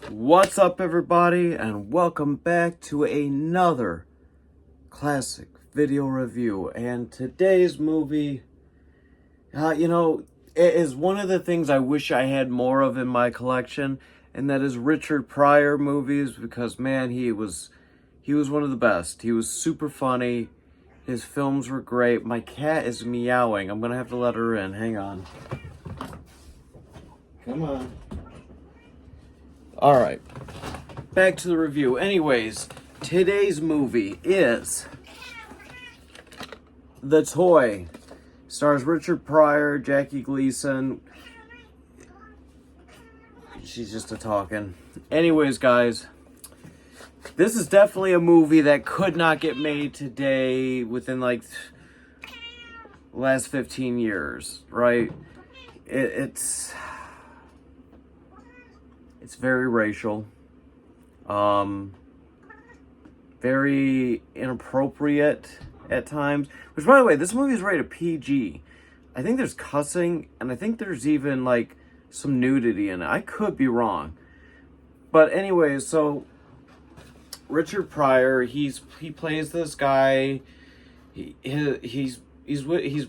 What's up, everybody, and welcome back to another classic video review. And today's movie, it is one of the things I wish I had more of in my collection, and that is Richard Pryor movies, because man, he was one of the best. He was super funny. His films were great. My cat is meowing. I'm gonna have to let her in. Hang on. Come on. All right. Back to the review. Anyways, today's movie is The Toy. Stars Richard Pryor, Jackie Gleason. She's just a talking. Anyways, guys, this is definitely a movie that could not get made today within like last 15 years, right? It's very racial. Very inappropriate at times. Which, by the way, this movie is rated PG. I think there's cussing, and I think there's even, like, some nudity in it. I could be wrong. But anyways, so Richard Pryor, he plays this guy. He's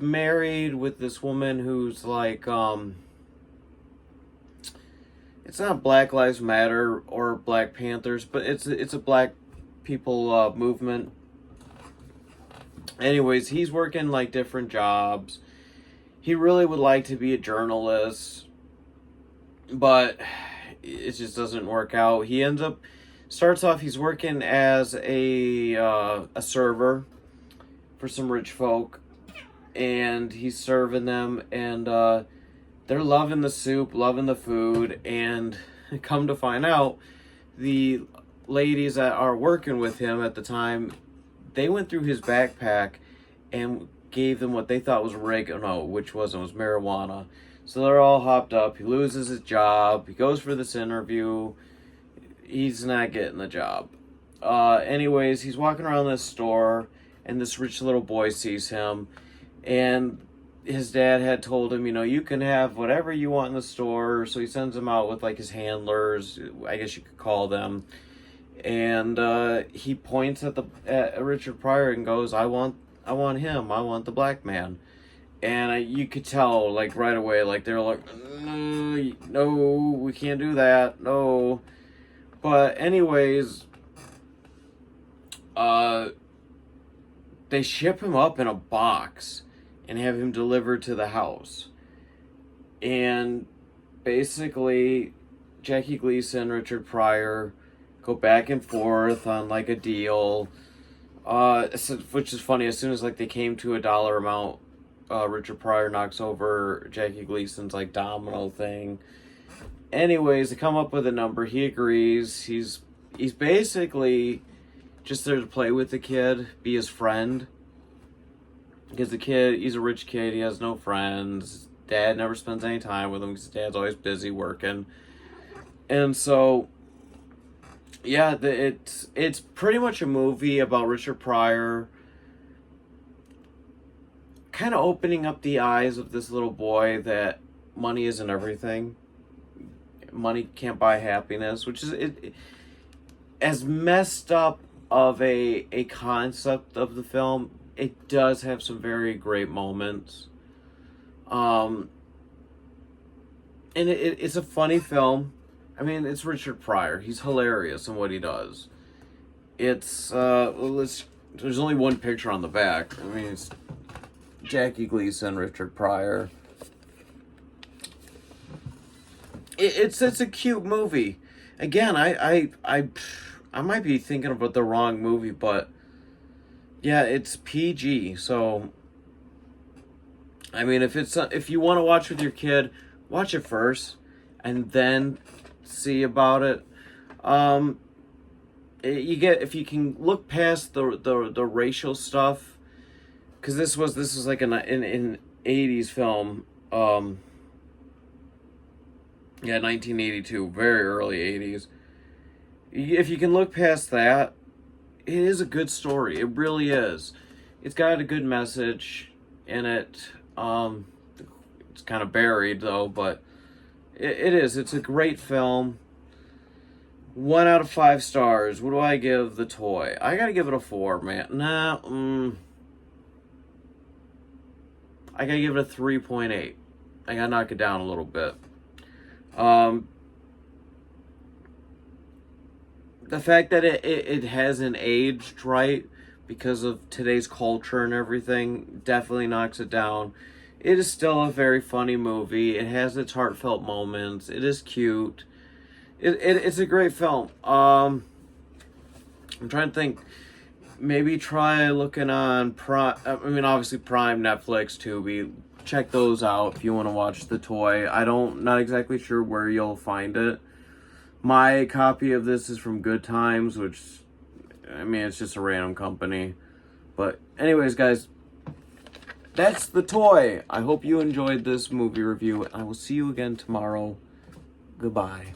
married with this woman who's like, it's not Black Lives Matter or Black Panthers, but it's a black people movement. Anyways, he's working like different jobs. He really would like to be a journalist, but it just doesn't work out. He starts off, he's working as a server for some rich folk, and he's serving them, and they're loving the soup, loving the food, and come to find out, the ladies that are working with him at the time, they went through his backpack and gave them what they thought was oregano, which wasn't, it was marijuana. So they're all hopped up. He loses his job. He goes for this interview. He's not getting the job. Anyways, he's walking around this store, and this rich little boy sees him, and his dad had told him, you can have whatever you want in the store. So he sends him out with like his handlers, I guess you could call them. And he points at Richard Pryor and goes, I want him. I want the black man. And you could tell, like, right away, like, they're like, no, we can't do that. No. But anyways, they ship him up in a box and have him delivered to the house. And basically, Jackie Gleason, Richard Pryor go back and forth on like a deal, which is funny. As soon as like they came to a dollar amount, Richard Pryor knocks over Jackie Gleason's like domino thing. Anyways, they come up with a number. He agrees. He's basically just there to play with the kid, be his friend. Because the kid, he's a rich kid, he has no friends. Dad never spends any time with him because his dad's always busy working. And so, yeah, it's pretty much a movie about Richard Pryor kind of opening up the eyes of this little boy that money isn't everything. Money can't buy happiness, which is as messed up of a concept of the film. It does have some very great moments. And it's a funny film. I mean, it's Richard Pryor. He's hilarious in what he does. It's, there's only one picture on the back. I mean, it's Jackie Gleason, Richard Pryor. It's a cute movie. Again, I might be thinking about the wrong movie, but yeah, it's PG. So, I mean, if you want to watch with your kid, watch it first, and then see about it. If you can look past the racial stuff, because this was like an 80s film. 1982, very early 80s. If you can look past that, it is a good story. It really is. It's got a good message in it. It's kind of buried though, but it is. It's a great film. 1 out of 5 stars. What do I give the toy? I gotta give it a 4, man. Nah, I gotta give it a 3.8. I gotta knock it down a little bit. The fact that it hasn't aged right because of today's culture and everything definitely knocks it down. It is still a very funny movie. It has its heartfelt moments. It is cute. It's a great film. I'm trying to think. Maybe try looking on Prime. I mean, obviously Prime, Netflix, Tubi. Check those out if you want to watch The Toy. Not exactly sure where you'll find it. My copy of this is from Good Times, which, I mean, it's just a random company. But anyways, guys, that's The Toy. I hope you enjoyed this movie review. I will see you again tomorrow. Goodbye.